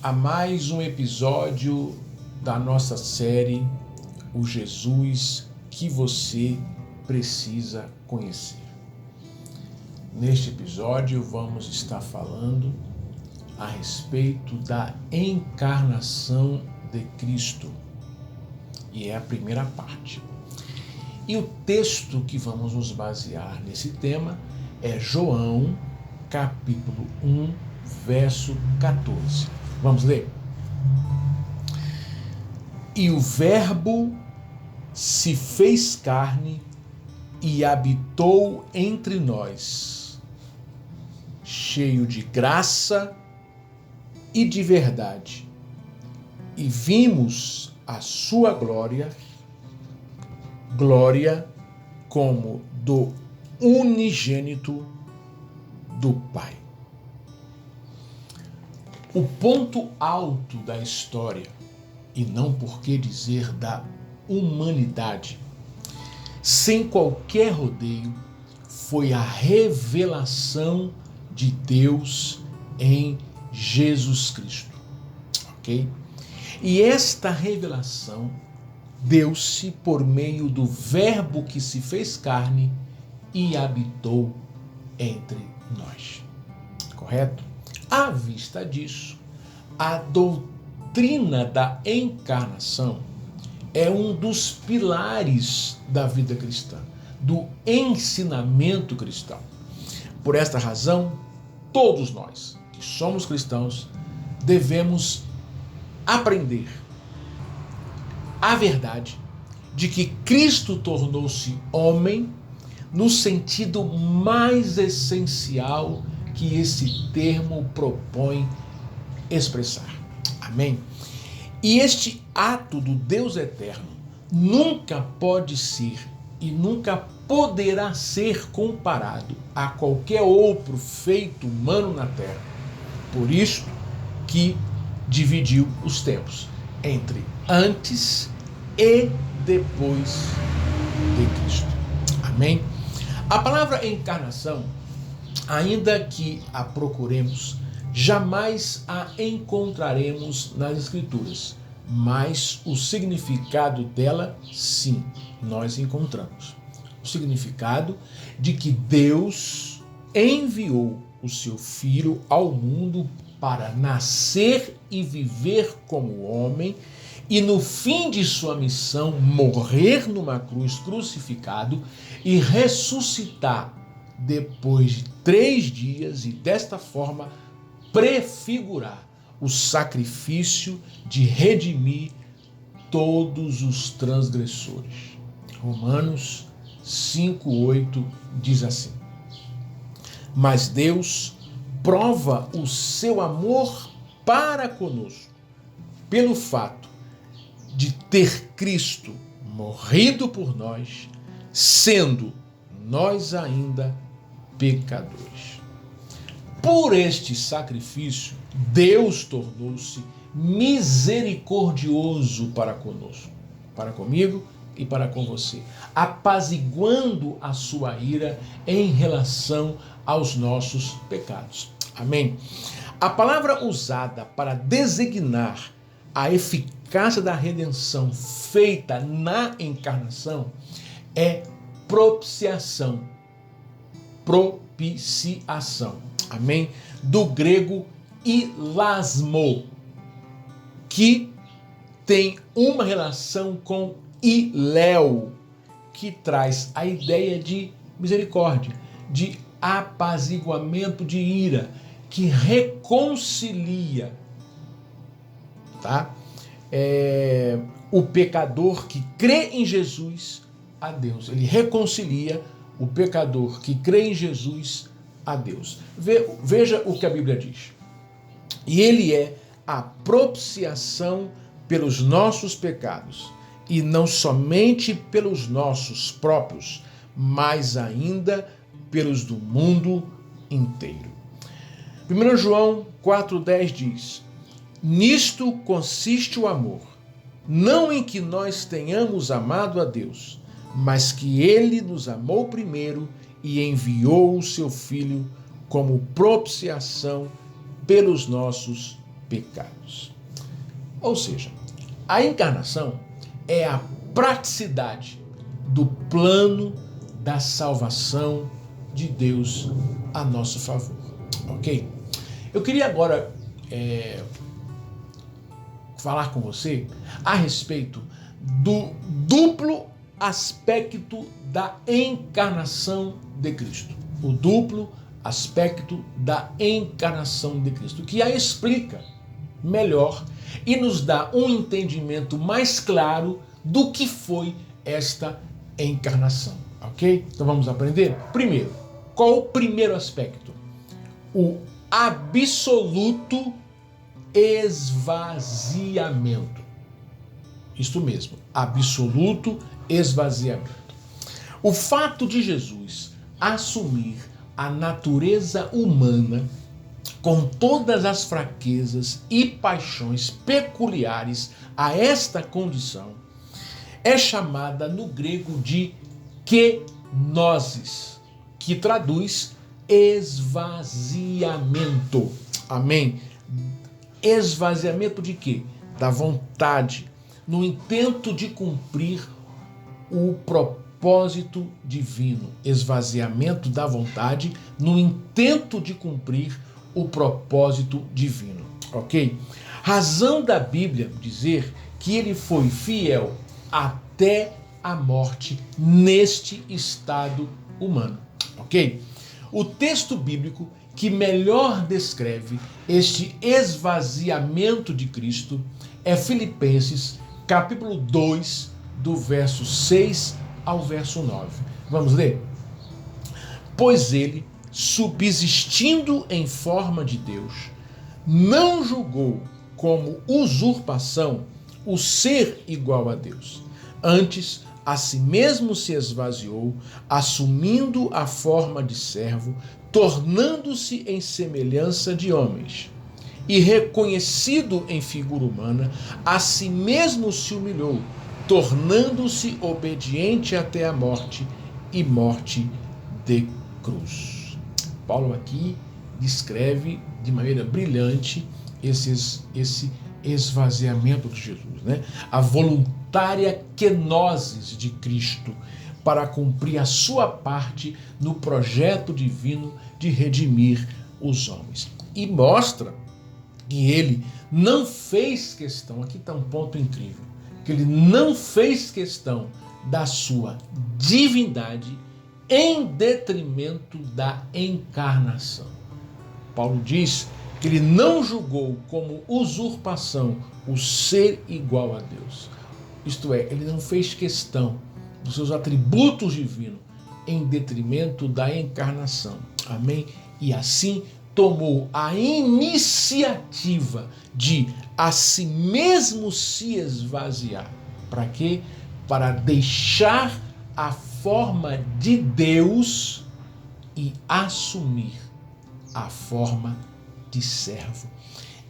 a mais um episódio da nossa série O Jesus que você precisa conhecer. Neste episódio vamos estar falando a respeito da encarnação de Cristo, e é a primeira parte. E o texto que vamos nos basear nesse tema é João, capítulo 1, verso 14. Vamos ler? E o Verbo se fez carne e habitou entre nós, cheio de graça e de verdade, e vimos a sua glória como do unigênito do Pai. O ponto alto da história, e não por que dizer da humanidade, sem qualquer rodeio, foi a revelação de Deus em Jesus Cristo. Ok? E esta revelação deu-se por meio do Verbo que se fez carne e habitou entre nós. Correto? À vista disso, a doutrina da encarnação é um dos pilares da vida cristã, do ensinamento cristão. Por esta razão, todos nós que somos cristãos devemos aprender a verdade de que Cristo tornou-se homem no sentido mais essencial que esse termo propõe expressar. Amém? E este ato do Deus eterno nunca pode ser e nunca poderá ser comparado a qualquer outro feito humano na terra. Por isso que dividiu os tempos entre antes e depois de Cristo. Amém? A palavra encarnação, ainda que a procuremos, jamais a encontraremos nas Escrituras, mas o significado dela, sim, nós encontramos. O significado de que Deus enviou o seu Filho ao mundo para nascer e viver como homem, e no fim de sua missão morrer numa cruz crucificado e ressuscitar depois de 3 dias, e desta forma prefigurar o sacrifício de redimir todos os transgressores. Romanos 5:8 diz assim: mas Deus prova o seu amor para conosco pelo fato de ter Cristo morrido por nós, sendo nós ainda pecadores. Por este sacrifício, Deus tornou-se misericordioso para conosco, para comigo e para com você, apaziguando a sua ira em relação aos nossos pecados. Amém? A palavra usada para designar a eficácia da redenção feita na encarnação é propiciação. Propiciação. Amém? Do grego hilasmo, que tem uma relação com hiléu, que traz a ideia de misericórdia, de apaziguamento de ira, que reconcilia, tá? O pecador que crê em Jesus a Deus. Ele reconcilia o pecador que crê em Jesus a Deus. Veja o que a Bíblia diz. E ele é a propiciação pelos nossos pecados, e não somente pelos nossos próprios, mas ainda pelos do mundo inteiro. 1 João 4,10 diz: nisto consiste o amor, não em que nós tenhamos amado a Deus, mas que ele nos amou primeiro e enviou o seu Filho como propiciação pelos nossos pecados. Ou seja, a encarnação é a praticidade do plano da salvação de Deus a nosso favor, ok? Eu queria agora falar com você a respeito do duplo aspecto da encarnação de Cristo. O duplo aspecto da encarnação de Cristo, que a explica melhor e nos dá um entendimento mais claro do que foi esta encarnação, ok? Então vamos aprender? Primeiro, qual o primeiro aspecto? O absoluto esvaziamento. Isto mesmo, absoluto esvaziamento. O fato de Jesus assumir a natureza humana com todas as fraquezas e paixões peculiares a esta condição é chamada no grego de kenosis, que traduz esvaziamento. Amém? Esvaziamento de quê? Da vontade, no intento de cumprir o propósito divino. Esvaziamento da vontade no intento de cumprir o propósito divino, ok? Razão da Bíblia dizer que ele foi fiel até a morte neste estado humano, ok? O texto bíblico que melhor descreve este esvaziamento de Cristo é Filipenses, capítulo 2, do verso 6 ao verso 9. Vamos ler? Pois ele, subsistindo em forma de Deus, não julgou como usurpação o ser igual a Deus. Antes, a si mesmo se esvaziou, assumindo a forma de servo, tornando-se em semelhança de homens. E reconhecido em figura humana, a si mesmo se humilhou, tornando-se obediente até a morte e morte de cruz. Paulo aqui descreve de maneira brilhante esse esvaziamento de Jesus, né? A voluntária kenosis de Cristo para cumprir a sua parte no projeto divino de redimir os homens. E mostra que ele não fez questão, aqui está um ponto incrível, que ele não fez questão da sua divindade em detrimento da encarnação. Paulo diz que ele não julgou como usurpação o ser igual a Deus. Isto é, ele não fez questão dos seus atributos divinos em detrimento da encarnação. Amém? E assim tomou a iniciativa de a si mesmo se esvaziar. Para quê? Para deixar a forma de Deus e assumir a forma de servo.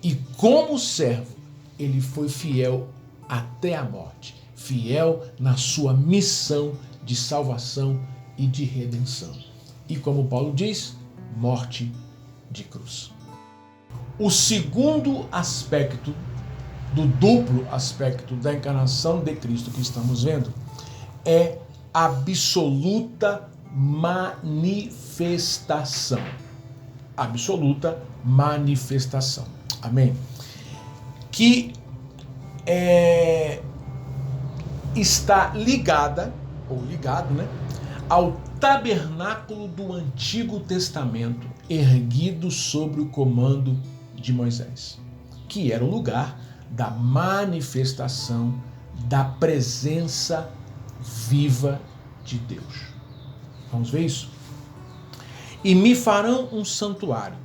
E como servo, ele foi fiel até a morte, fiel na sua missão de salvação e de redenção. E como Paulo diz, morte de cruz. O segundo aspecto do duplo aspecto da encarnação de Cristo que estamos vendo é absoluta manifestação. Absoluta manifestação. Amém? Que está ligada, ou ligado, né, ao tabernáculo do Antigo Testamento, erguido sobre o comando de Moisés, que era o lugar da manifestação da presença viva de Deus. Vamos ver isso? E me farão um santuário,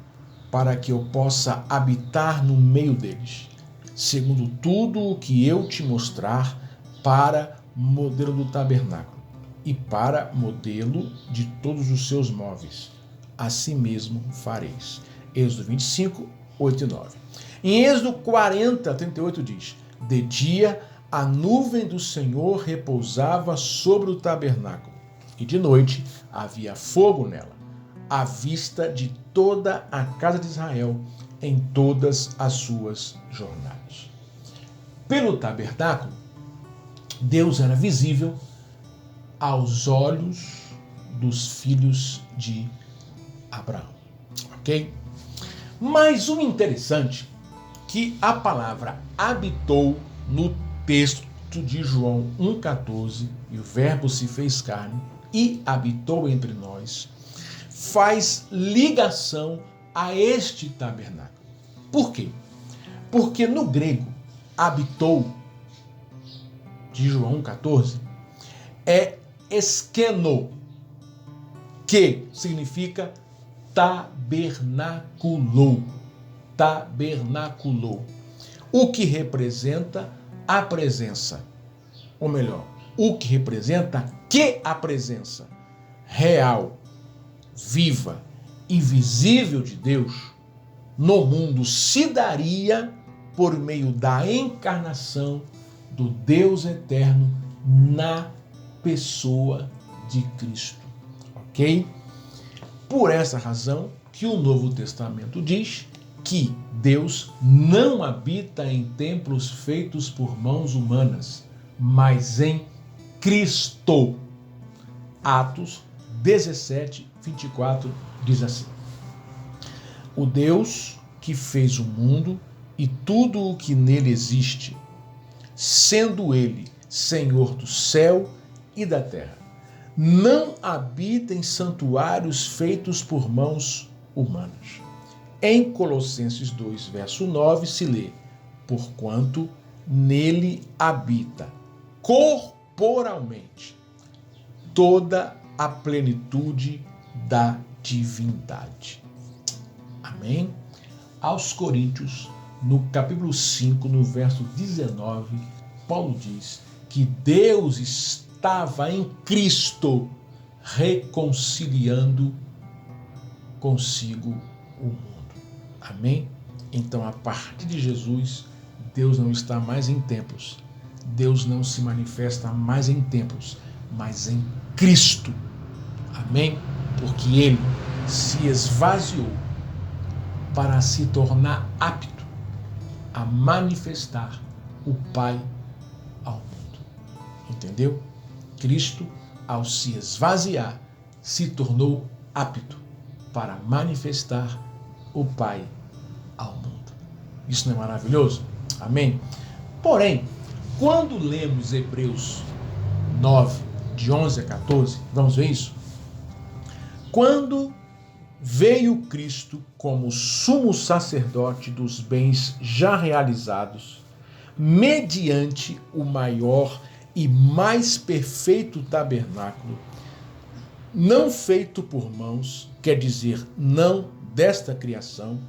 para que eu possa habitar no meio deles, segundo tudo o que eu te mostrar, para modelo do tabernáculo e para modelo de todos os seus móveis. Assim mesmo fareis. Êxodo 25, 8 e 9. Em Êxodo 40, 38 diz: de dia a nuvem do Senhor repousava sobre o tabernáculo, e de noite havia fogo nela, à vista de toda a casa de Israel, em todas as suas jornadas. Pelo tabernáculo, Deus era visível aos olhos dos filhos de Abraão. Ok? Mas o interessante é que a palavra habitou no texto de João 1,14, e o verbo se fez carne e habitou entre nós, faz ligação a este tabernáculo. Por quê? Porque no grego, habitou, de João 1,14, é esqueno, que significa tabernaculou. Tabernaculou. O que representa a presença. Ou melhor, o que representa que a presença real, viva e visível de Deus no mundo se daria por meio da encarnação do Deus eterno na pessoa de Cristo. Ok? Por essa razão que o Novo Testamento diz que Deus não habita em templos feitos por mãos humanas, mas em Cristo. Atos 17, 24 diz assim: o Deus que fez o mundo e tudo o que nele existe, sendo ele Senhor do céu e da terra, não habita em santuários feitos por mãos humanas. Em Colossenses 2, verso 9, se lê: porquanto nele habita corporalmente toda a plenitude da divindade. Amém? Aos Coríntios, no capítulo 5, no verso 19, Paulo diz que Deus estava em Cristo reconciliando consigo o mundo. Amém? Então, a partir de Jesus, Deus não está mais em templos. Deus não se manifesta mais em templos, mas em Cristo. Amém? Porque ele se esvaziou para se tornar apto a manifestar o Pai ao mundo. Entendeu? Cristo, ao se esvaziar, se tornou apto para manifestar o Pai ao mundo. Isso não é maravilhoso? Amém? Porém, quando lemos Hebreus 9, de 11 a 14, vamos ver isso? Quando veio Cristo como sumo sacerdote dos bens já realizados, mediante o maior e mais perfeito tabernáculo, não feito por mãos, quer dizer, não desta criação,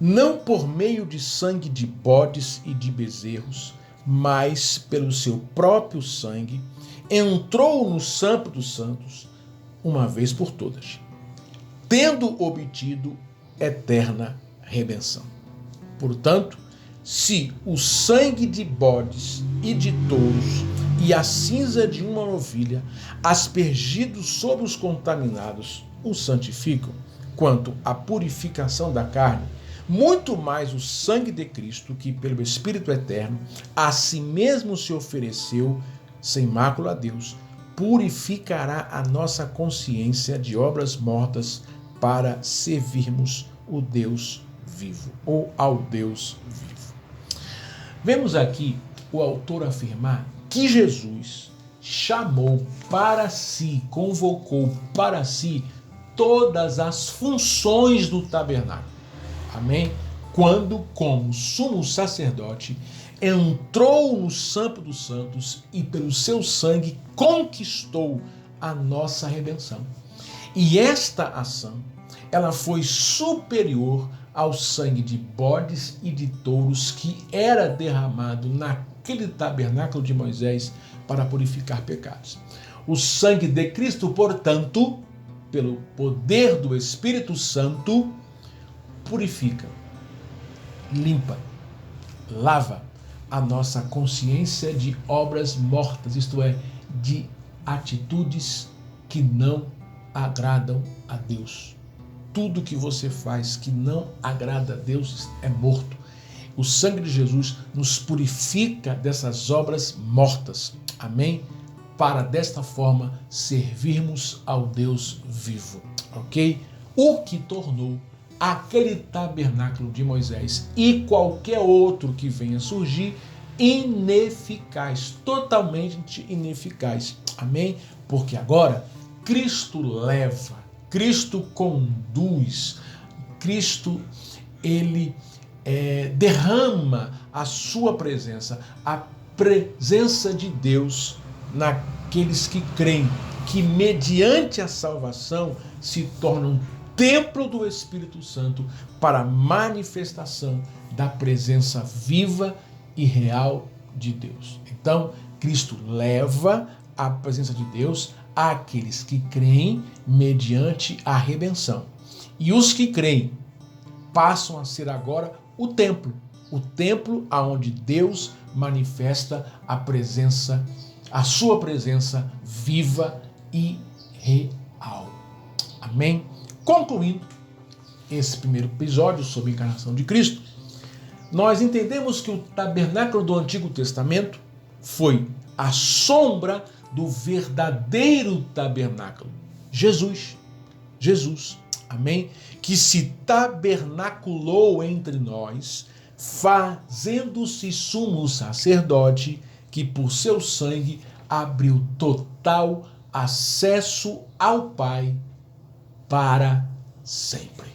não por meio de sangue de bodes e de bezerros, mas pelo seu próprio sangue, entrou no Santo dos Santos uma vez por todas, tendo obtido eterna redenção. Portanto, se o sangue de bodes e de touros e a cinza de uma novilha, aspergidos sobre os contaminados, o santificam, quanto à purificação da carne, muito mais o sangue de Cristo, que pelo Espírito Eterno a si mesmo se ofereceu sem mácula a Deus, purificará a nossa consciência de obras mortas para servirmos o Deus vivo, ou ao Deus vivo. Vemos aqui o autor afirmar que Jesus chamou para si, convocou para si todas as funções do tabernáculo. Amém? Quando, como sumo sacerdote, entrou no Santo dos Santos e pelo seu sangue conquistou a nossa redenção. E esta ação, ela foi superior ao sangue de bodes e de touros que era derramado naquele tabernáculo de Moisés para purificar pecados. O sangue de Cristo, portanto, pelo poder do Espírito Santo, purifica, limpa, lava a nossa consciência de obras mortas, isto é, de atitudes que não agradam a Deus. tudo que você faz que não agrada a Deus é morto. O sangue de Jesus nos purifica dessas obras mortas. Amém? Para desta forma servirmos ao Deus vivo. Ok? O que tornou aquele tabernáculo de Moisés e qualquer outro que venha surgir ineficaz, totalmente ineficaz. Amém? Porque agora Cristo leva, Cristo conduz, Cristo, ele derrama a sua presença, a presença de Deus naqueles que creem, que mediante a salvação se tornam templo do Espírito Santo para a manifestação da presença viva e real de Deus. Então, Cristo leva a presença de Deus àqueles que creem mediante a redenção. E os que creem passam a ser agora o templo aonde Deus manifesta a presença, a sua presença viva e real. Amém? Concluindo esse primeiro episódio sobre a encarnação de Cristo, nós entendemos que o tabernáculo do Antigo Testamento foi a sombra do verdadeiro tabernáculo, Jesus. Amém? Que se tabernaculou entre nós, fazendo-se sumo sacerdote, que por seu sangue abriu total acesso ao Pai para sempre.